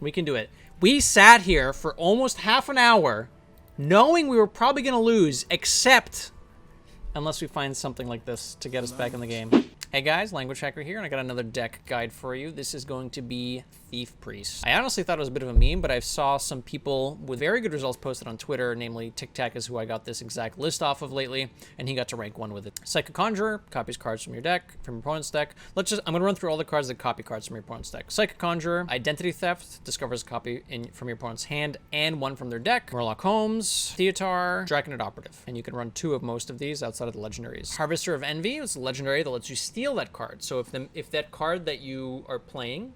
We can do it. We sat here for almost half an hour knowing we were probably going to lose, except unless we find something like this to get us back in the game. Hey guys, Languagehacker here, and I got another deck guide for you. This is going to be Thief Priest. I honestly thought it was a bit of a meme, but I saw some people with very good results posted on Twitter, namely Tic Tac is who I got this exact list off of lately, and he got to rank 1 with it. Psychic Conjurer copies cards from your deck, from your opponent's deck. I'm gonna run through all the cards that copy cards from your opponent's deck. Psychic Conjurer, Identity Theft, discovers a copy from your opponent's hand and 1 from their deck. Murloc Holmes, Theatar, Draconid Operative, and you can run 2 of most of these outside of the legendaries. Harvester of Envy is a legendary that lets you steal that card. So if that card that you are playing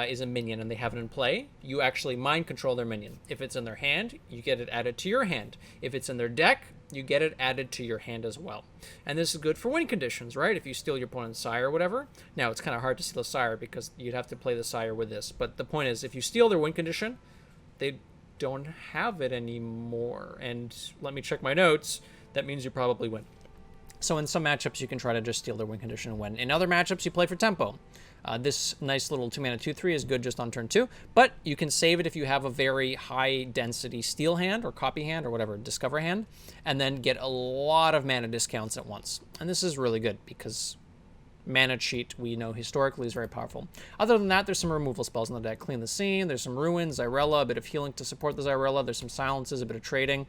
is a minion and they have it in play, you actually mind control their minion. If it's in their hand, you get it added to your hand. If it's in their deck, you get it added to your hand as well. And this is good for win conditions, right? If you steal your opponent's sire or whatever. Now, it's kind of hard to steal a sire because you'd have to play the sire with this. But the point is, if you steal their win condition, they don't have it anymore. And let me check my notes. That means you probably win. So in some matchups, you can try to just steal their win condition and win. In other matchups, you play for tempo. This nice little 2-mana 2/3 is good just on turn 2, but you can save it if you have a very high density steal hand or copy hand or whatever, discover hand, and then get a lot of mana discounts at once. And this is really good because mana cheat, we know historically, is very powerful. Other than that, there's some removal spells in the deck. Clean the Scene, there's some Ruins, Xyrella, a bit of healing to support the Xyrella, there's some silences, a bit of trading,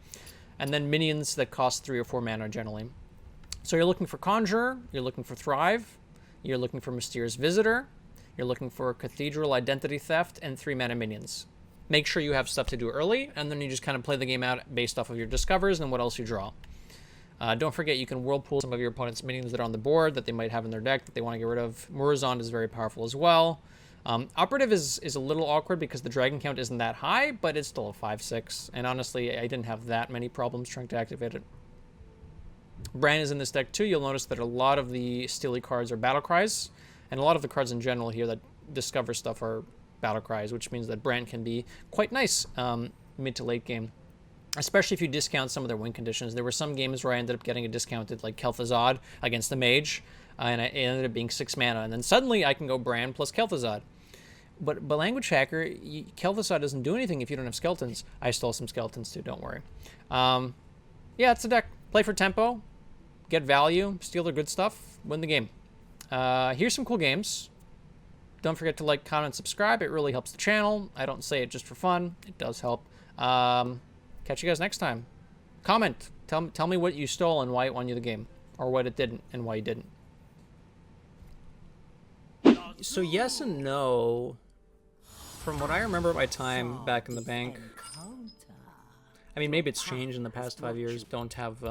and then minions that cost 3 or 4 mana generally. So you're looking for Conjurer, you're looking for Thrive, you're looking for Mysterious Visitor, you're looking for Cathedral Identity Theft, and 3 mana minions. Make sure you have stuff to do early, and then you just kind of play the game out based off of your discovers and what else you draw. Don't forget you can whirlpool some of your opponent's minions that are on the board that they might have in their deck that they want to get rid of. Murazond is very powerful as well. Operative is a little awkward because the dragon count isn't that high, but it's still a 5/6, and honestly, I didn't have that many problems trying to activate it. Bran is in this deck too. You'll notice that a lot of the steely cards are battle cries, and a lot of the cards in general here that discover stuff are battle cries, which means that Bran can be quite nice mid to late game, especially if you discount some of their win conditions. There were some games where I ended up getting a discounted like Kel'Thuzad against the mage, and it ended up being 6 mana, and then suddenly I can go Bran plus Kel'Thuzad. But Languagehacker, Kel'Thuzad doesn't do anything if you don't have skeletons. I stole some skeletons too, don't worry. Yeah, it's a deck. Play for tempo, get value, steal their good stuff, win the game. Here's some cool games. Don't forget to like, comment, subscribe. It really helps the channel. I don't say it just for fun. It does help. Catch you guys next time. Comment. Tell me what you stole and why it won you the game. Or what it didn't and why you didn't. So yes and no. From what I remember my time back in the bank, I mean, maybe it's changed in the past 5 years. Don't have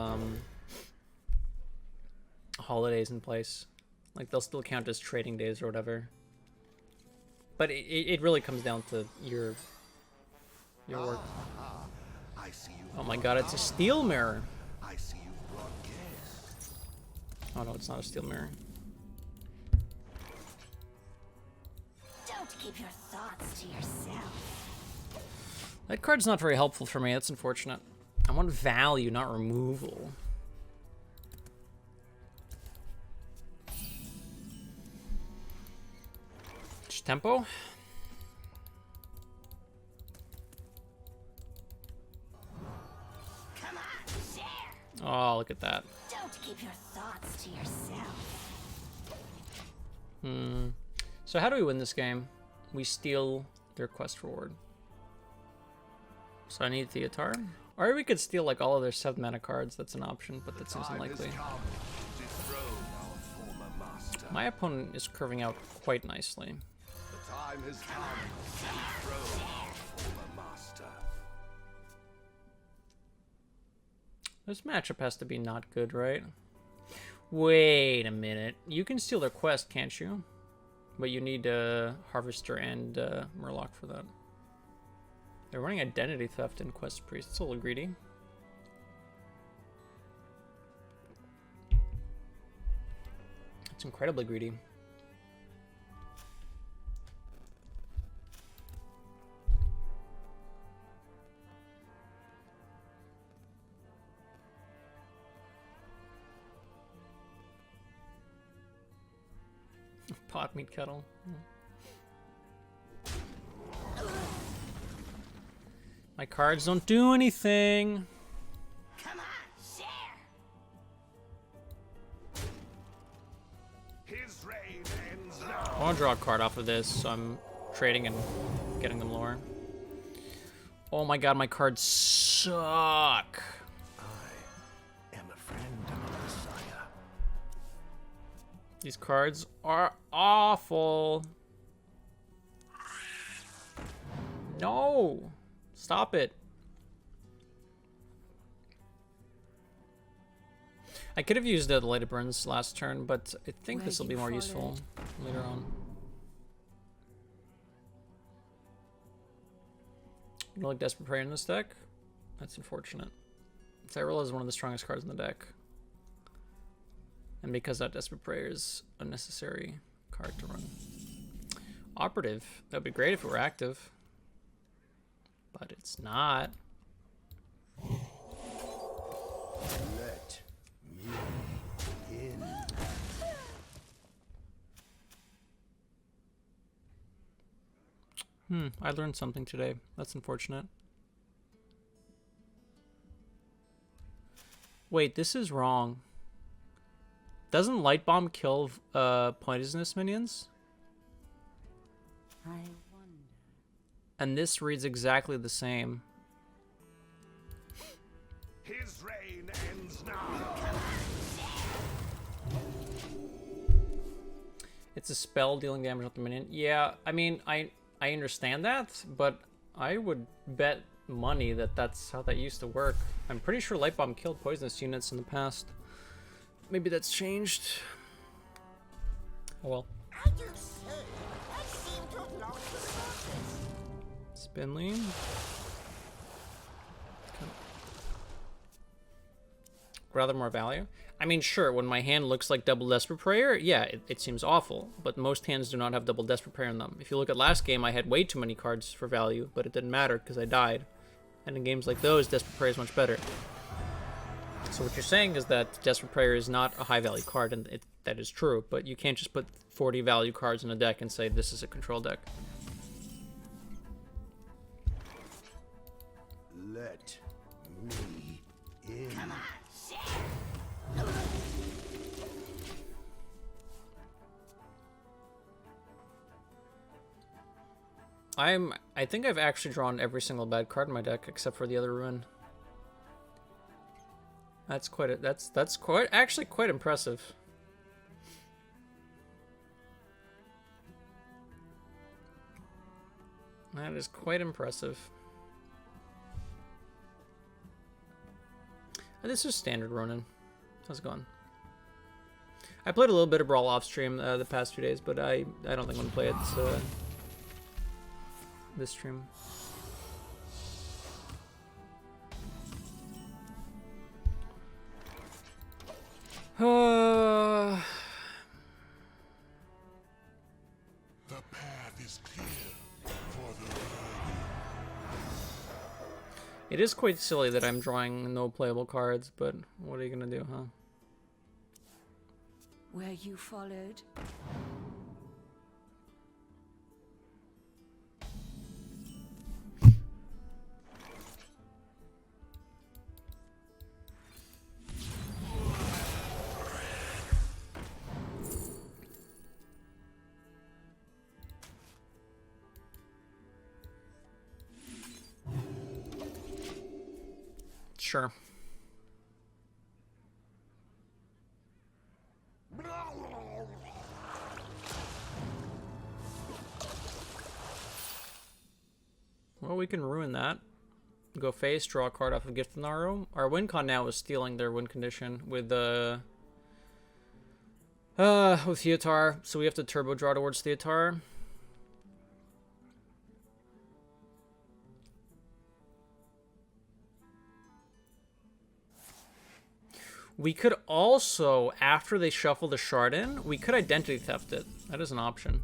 holidays in place. Like, they'll still count as trading days or whatever. But it really comes down to your work. Oh my god, it's a steel mirror. Oh no, it's not a steel mirror. Don't keep your thoughts to yourself. That card's not very helpful for me. That's unfortunate. I want value, not removal. Just tempo. Come on, share. Oh, look at that. Don't keep your thoughts to yourself. So how do we win this game? We steal their quest reward. So I need Theatar. Or we could steal like all of their 7 mana cards. That's an option, but that seems unlikely. My opponent is curving out quite nicely. The time has come to dethrone our former master. This matchup has to be not good, right? Wait a minute. You can steal their quest, can't you? But you need Harvester and Murloc for that. They're running Identity Theft and Quest Priest. It's a little greedy. It's incredibly greedy. Pot meat kettle. My cards don't do anything. Come on, share. His reign ends now. I want to draw a card off of this, so I'm trading and getting them lower. Oh my god, my cards suck. I am a friend of the Messiah. These cards are awful. No! Stop it. I could have used the Lighted Burns last turn, but I think this will be more useful later on. You don't like Desperate Prayer in this deck? That's unfortunate. Tyrell is one of the strongest cards in the deck. And because that Desperate Prayer is a necessary card to run. Operative. That would be great if it were active. But it's not. Let me in. I learned something today. That's unfortunate. Wait, this is wrong. Doesn't Light Bomb kill poisonous minions? I wonder. And this reads exactly the same. His reign ends now. It's a spell dealing damage with the minion. Yeah, I mean, I understand that, but I would bet money that that's how that used to work. I'm pretty sure Light Bomb killed poisonous units in the past. Maybe that's changed. Oh well. I do say, I seem to have lost the process. Spinley. Okay. Rather more value. I mean, sure, when my hand looks like double Desperate Prayer, yeah, it seems awful. But most hands do not have double Desperate Prayer in them. If you look at last game, I had way too many cards for value, but it didn't matter because I died. And in games like those, Desperate Prayer is much better. So what you're saying is that Desperate Prayer is not a high value card, and that is true, but you can't just put 40 value cards in a deck and say this is a control deck. Let me in. Come on, share. I think I've actually drawn every single bad card in my deck except for the other ruin. That's actually quite impressive. That is quite impressive. And this is standard Ronin. How's it going? I played a little bit of Brawl off stream the past few days, but I don't think I'm gonna play it this stream. The path is clear for the worthy. It is quite silly that I'm drawing no playable cards, but what are you gonna do, huh? Were you followed? Sure. Well, we can ruin that. Go face, draw a card off of Gift Naro. Our win con now is stealing their win condition with Theotar, so we have to turbo draw towards Theotar. We could also, after they shuffle the shard in, we could identity theft it. That is an option.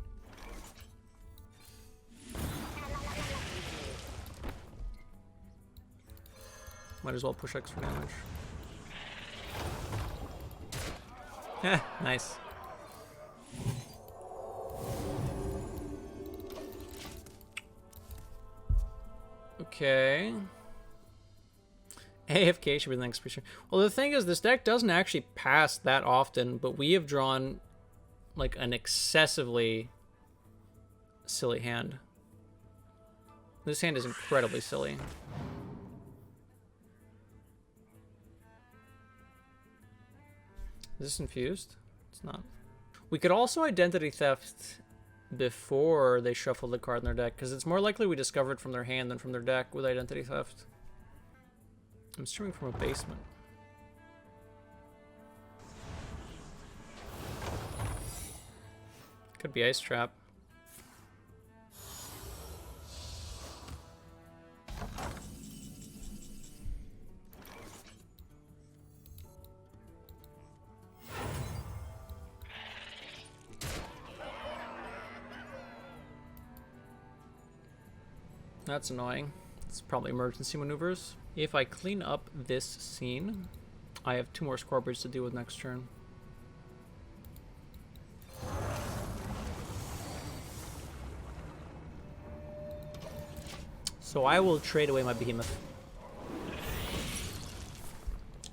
Might as well push X for damage. Heh, nice. Okay. AFK should be the next creature. Well, the thing is, this deck doesn't actually pass that often, but we have drawn like an excessively silly hand. This hand is incredibly silly. Is this infused? It's not. We could also identity theft before they shuffle the card in their deck, because it's more likely we discover it from their hand than from their deck with identity theft. I'm streaming from a basement. Could be Ice Trap. That's annoying. It's probably emergency maneuvers. If I clean up this scene, I have 2 more Scorpions to deal with next turn. So I will trade away my Behemoth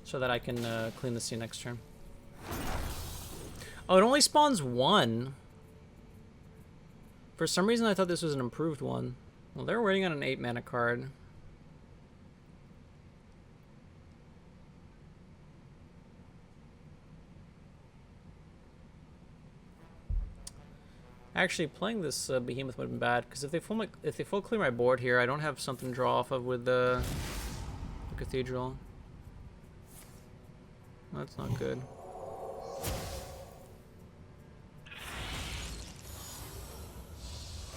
so that I can clean the scene next turn. Oh, it only spawns 1. For some reason, I thought this was an improved one. Well, they're waiting on an 8 mana card. Actually, playing this Behemoth would have been bad, because if they full clear my board here, I don't have something to draw off of with the Cathedral. That's not good.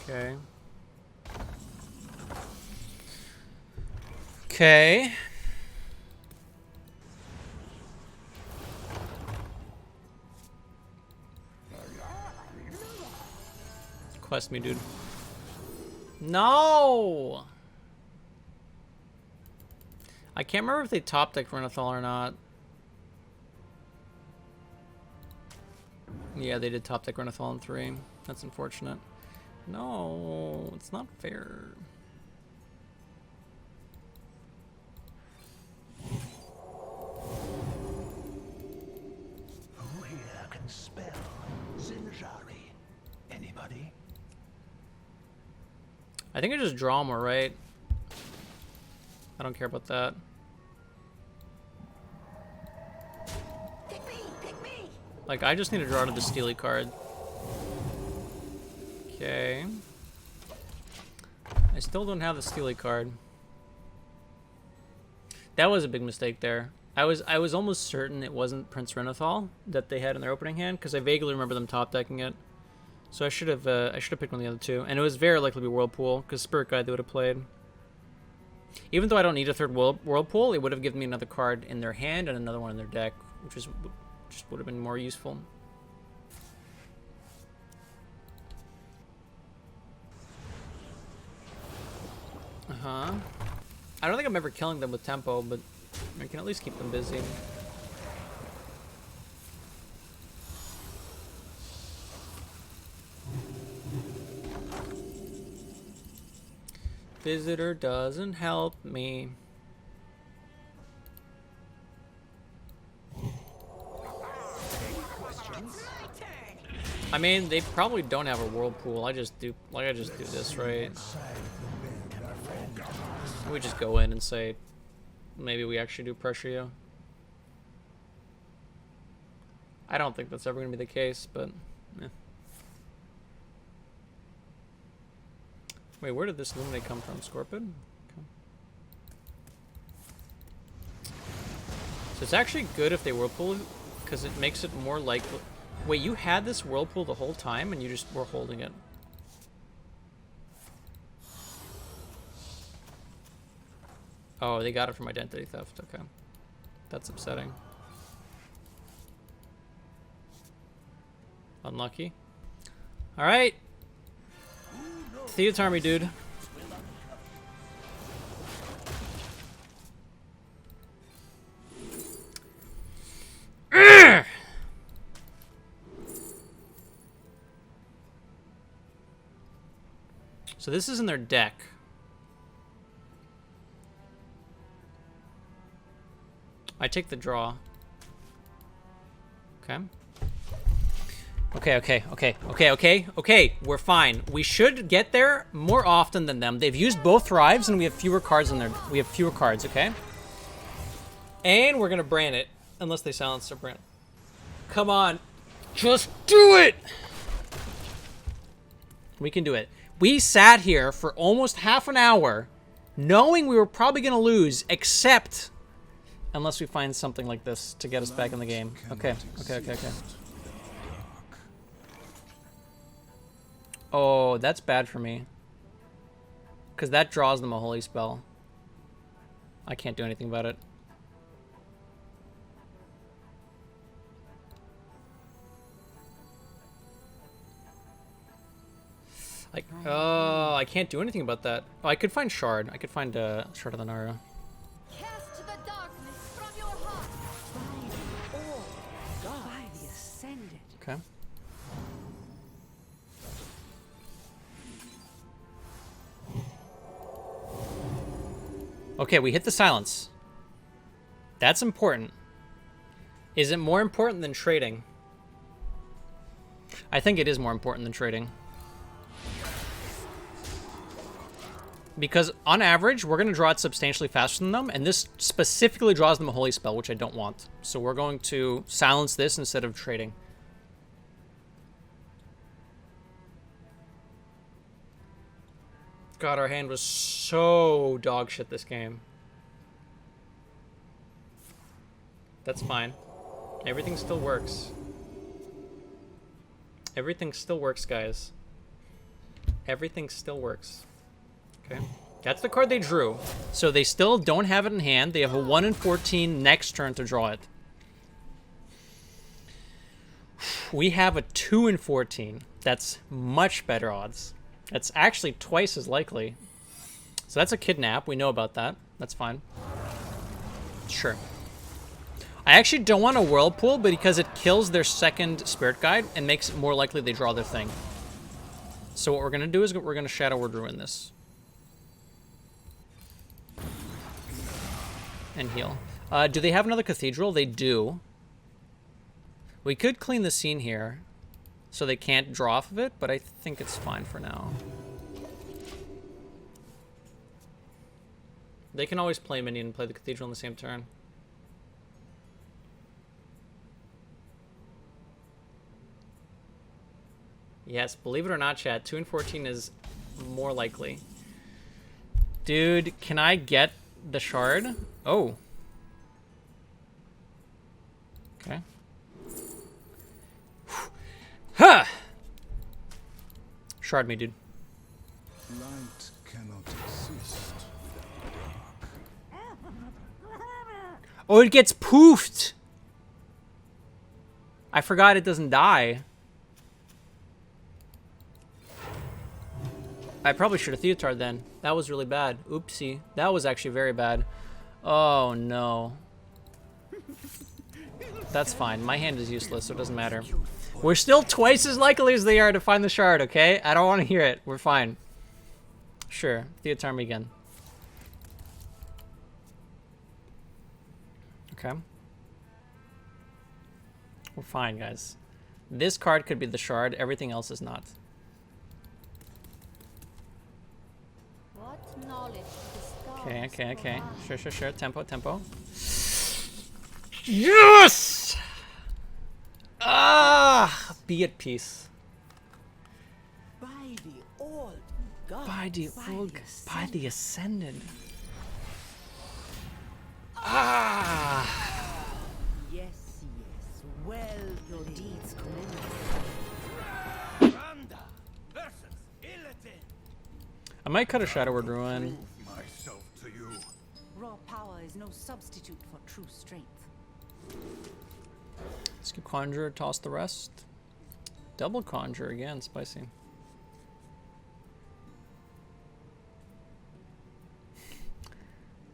Okay. Okay. Quest me, dude. No! I can't remember if they top deck Renathal or not. Yeah, they did top deck Renathal in 3. That's unfortunate. No, it's not fair. Who here can spell Zinjari? Anybody? I think I just draw more, right? I don't care about that. Pick me! Pick me! Like, I just need to draw to the Steely card. Okay. I still don't have the Steely card. That was a big mistake there. I was almost certain it wasn't Prince Renathal that they had in their opening hand, because I vaguely remember them top decking it. So I should have picked one of the other 2, and it was very likely to be Whirlpool, because Spirit Guide they would have played. Even though I don't need a 3rd Whirlpool, it would have given me another card in their hand and another one in their deck, which just would have been more useful. Uh-huh. I don't think I'm ever killing them with tempo, but I can at least keep them busy. Visitor doesn't help me. I mean, they probably don't have a Whirlpool. I just do this, right? We just go in and say, maybe we actually do pressure you. I don't think that's ever going to be the case, but eh. Wait, where did this Illuminate come from? Scorpion? Okay. So it's actually good if they Whirlpool, because it makes it more likely. Wait, you had this Whirlpool the whole time and you just were holding it? Oh, they got it from identity theft. Okay. That's upsetting. Unlucky. Alright. Theater Army, dude. So this is in their deck. I take the draw. Okay. Okay. We're fine. We should get there more often than them. They've used both thrives and we have fewer cards in there. We have fewer cards, okay? And we're gonna brand it. Unless they silence their brand. Come on. Just do it! We can do it. We sat here for almost half an hour knowing we were probably gonna lose, except unless we find something like this to get us back in the game. Okay. Oh, that's bad for me. Because that draws them a holy spell. I can't do anything about it. Like, oh, I can't do anything about that. Oh, I could find Shard. I could find Shard of the Nathria. Cast the darkness from your heart. By the ascended. Okay. Okay, we hit the silence. That's important. Is it more important than trading? I think it is more important than trading. Because on average, we're going to draw it substantially faster than them, and this specifically draws them a holy spell, which I don't want. So we're going to silence this instead of trading. God, our hand was so dog shit this game. That's fine. Everything still works. Everything still works, guys. Everything still works. Okay. That's the card they drew. So they still don't have it in hand. They have a 1 in 14 next turn to draw it. We have a 2 in 14. That's much better odds. That's actually twice as likely. So that's a kidnap. We know about that. That's fine. Sure. I actually don't want a Whirlpool, but because it kills their second Spirit Guide and makes it more likely they draw their thing. So what we're going to do is we're going to Shadow Word Ruin this. And heal. Do they have another Cathedral? They do. We could clean the scene here so they can't draw off of it, but I think it's fine for now. They can always play Minion and play the Cathedral in the same turn. Yes, believe it or not, chat, 2 in 14 is more likely. Dude, can I get the Shard? Oh. Okay. Ha! Shard me, dude. Light cannot exist without dark. Oh, it gets poofed! I forgot it doesn't die. I probably should have Theotard then. That was really bad. Oopsie. That was actually very bad. Oh, no. That's fine. My hand is useless, so it doesn't matter. We're still twice as likely as they are to find the Shard, okay? I don't want to hear it. We're fine. Sure. Theotard me again. Okay. We're fine, guys. This card could be the Shard. Everything else is not. What knowledge the stars Okay. provide. Sure. Tempo. Yes! Ah! Be at peace. By the old God. By the Ascended. Ah! Yes. Well, your deeds commend. Randa versus Illidan. I might cut a Shadow Word Ruin. Prove myself to you. Raw power is no substitute for true strength. Skip Conjure, toss the rest. Double Conjure again, spicy.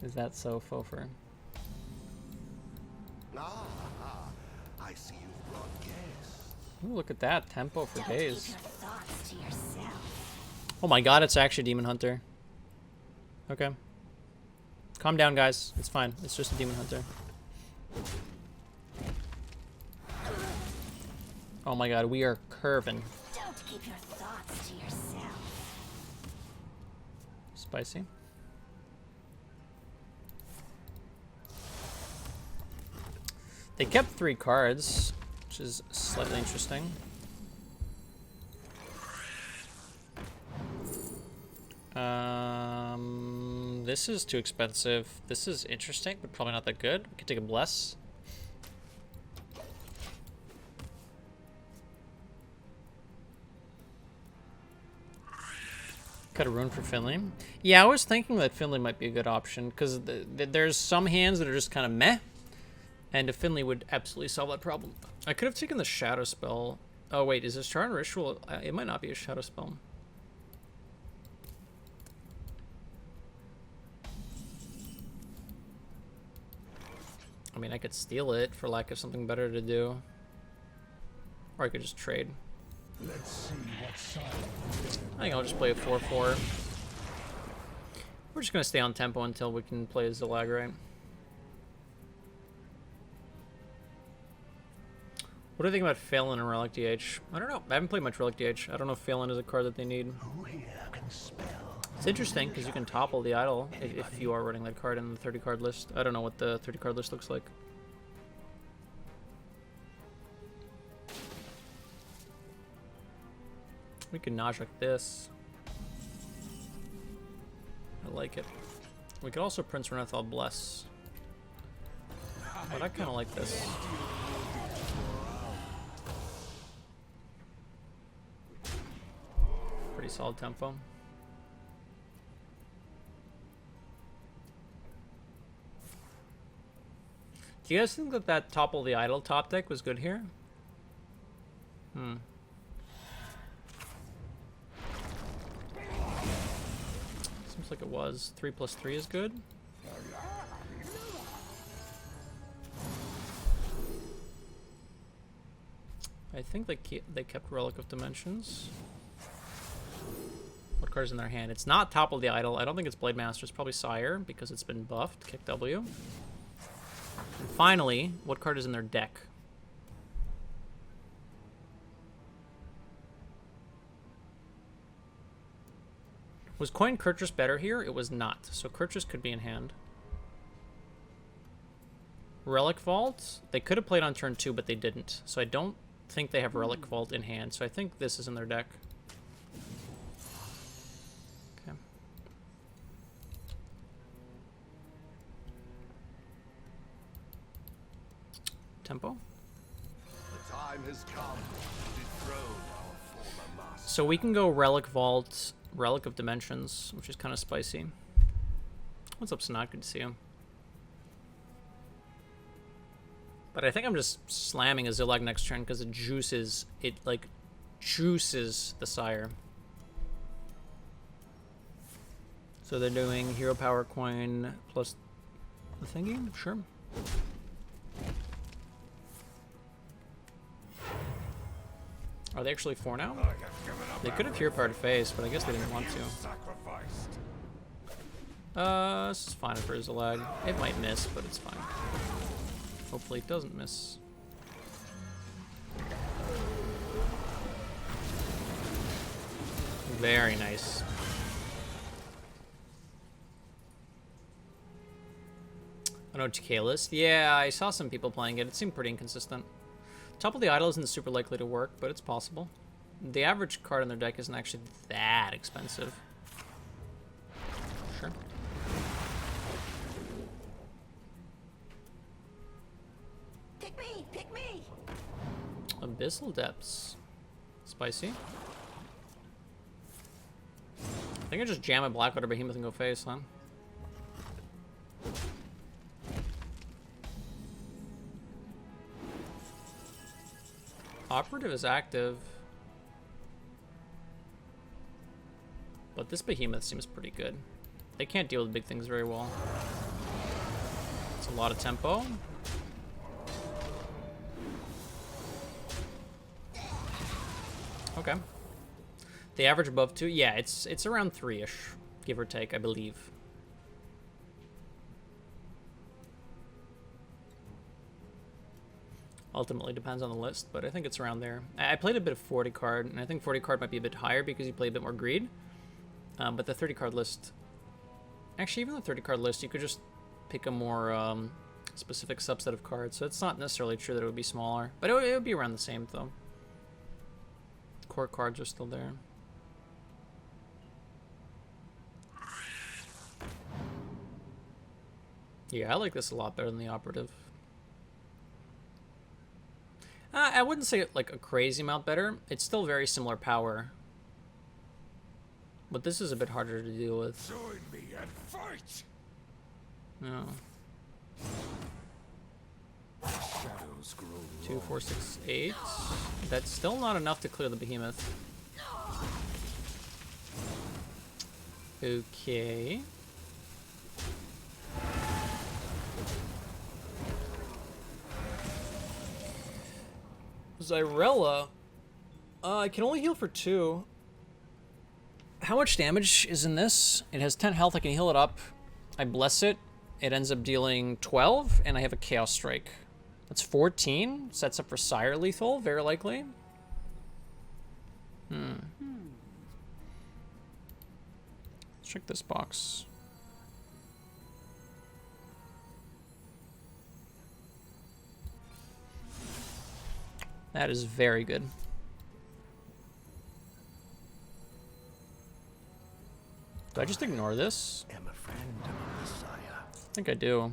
Is that so, Fofer? Ah, I see you've brought guests. Ooh, look at that. Tempo for days. Keep your thoughts to yourself. Oh my god, it's actually Demon Hunter. Okay. Calm down, guys. It's fine. It's just a Demon Hunter. Oh my god, we are curving. Don't keep your thoughts to yourself. Spicy. They kept 3 cards, which is slightly interesting. This is too expensive. This is interesting, but probably not that good. We could take a bless. Cut a rune for Finley. Yeah, I was thinking that Finley might be a good option because there's some hands that are just kind of meh, and a Finley would absolutely solve that problem. I could have taken the shadow spell. Oh wait, is this Charm Ritual? It might not be a shadow spell. I mean, I could steal it for lack of something better to do, or I could just trade. Let's see what side. I think I'll just play a 4/4. We're just gonna stay on tempo until we can play as Zalag, right? What do you think about Phelan and Relic DH? I don't know. I haven't played much Relic DH. I don't know if Phelan is a card that they need. Who here can spell? It's interesting because you can topple the idol if you are running that card in the 30 card list. I don't know what the 30 card list looks like. We can Najak this. I like it. We could also Prince Renathal Bless. But I kind of like this. Pretty solid tempo. Do you guys think that that Topple the Idol top deck was good here? Seems like it was. 3+3 is good. I think they kept Relic of Dimensions. What card's in their hand? It's not Topple the Idol. I don't think it's Blade Master. It's probably Sire because it's been buffed. Kick W. And finally, what card is in their deck? Was Coin Kurtrus better here? It was not. So Kurtrus could be in hand. Relic Vault? They could have played on turn 2, but they didn't. So I don't think they have Relic Vault in hand. So I think this is in their deck. Okay. Tempo. The time has come to dethrone our former master. So we can go Relic Vault, Relic of Dimensions, which is kind of spicy. What's up, Sanat? Good to see you. But I think I'm just slamming a Zillag next turn because it juices the Sire. So they're doing Hero Power Coin plus the thingy? Sure. Are they actually 4 now? They could have Hero Power to face, but I guess they didn't want to. This is fine for Zillag. It might miss, but it's fine. Hopefully it doesn't miss. Very nice. An OTK list? Yeah, I saw some people playing it. It seemed pretty inconsistent. Top of the Idol isn't super likely to work, but it's possible. The average card in their deck isn't actually that expensive. Sure. Pick me! Pick me! Abyssal Depths. Spicy. I think I just jam a Blackwater Behemoth and go face, huh? Operative is active. But this Behemoth seems pretty good. They can't deal with big things very well. It's a lot of tempo. Okay. The average above 2? Yeah, it's around 3-ish, give or take, I believe. Ultimately depends on the list, but I think it's around there. I played a bit of 40 card, and I think 40 card might be a bit higher because you play a bit more greed. But the 30 card list, actually even the 30 card list, you could just pick a more specific subset of cards. So it's not necessarily true that it would be smaller, but it would be around the same though. Core cards are still there. Yeah, I like this a lot better than the operative. I wouldn't say like a crazy amount better. It's still very similar power. But this is a bit harder to deal with. Join me and fight. No. Shadows grow 2, 4, 6, 8. That's still not enough to clear the behemoth. Okay. Zyrella. I can only heal for 2. How much damage is in this? It has 10 health. I can heal it up. I bless it. It ends up dealing 12, and I have a Chaos Strike. That's 14. Sets up for Sire Lethal, very likely. Let's check this box. That is very good. Do I just ignore this? Am a friend of the Messiah. I think I do.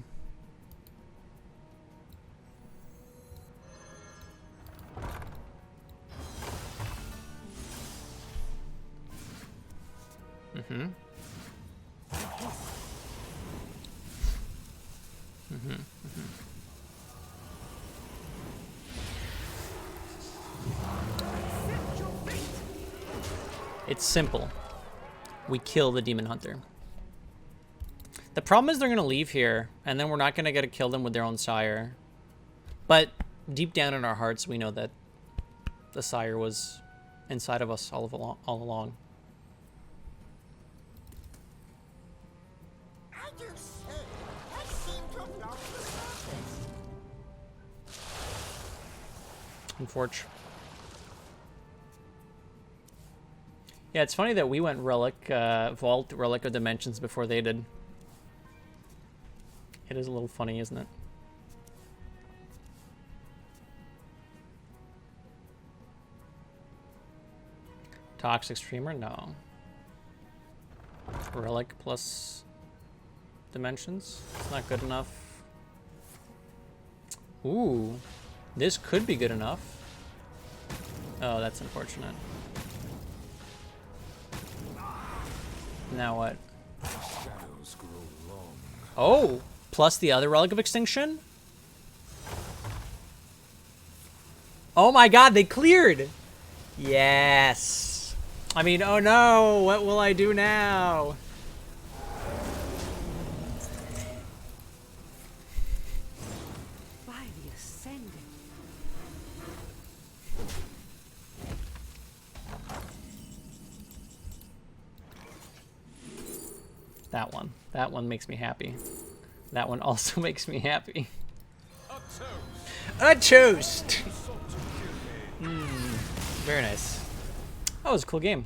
It's simple. We kill the Demon Hunter. The problem is they're going to leave here, and then we're not going to get to kill them with their own sire. But deep down in our hearts, we know that the sire was inside of us all along. I do say, I seem to have lost the surface. Unfortunate. Yeah, it's funny that we went Relic, Vault, Relic of Dimensions before they did. It is a little funny, isn't it? Toxic Streamer? No. Relic plus Dimensions? It's not good enough. Ooh. This could be good enough. Oh, that's unfortunate. Now what? Shadows grow long. Oh! Plus the other Relic of Extinction? Oh my god, they cleared! Yes! I mean, oh no! What will I do now? By the Ascendant. That one. That one makes me happy. That one also makes me happy. A toast! Very nice. That was a cool game.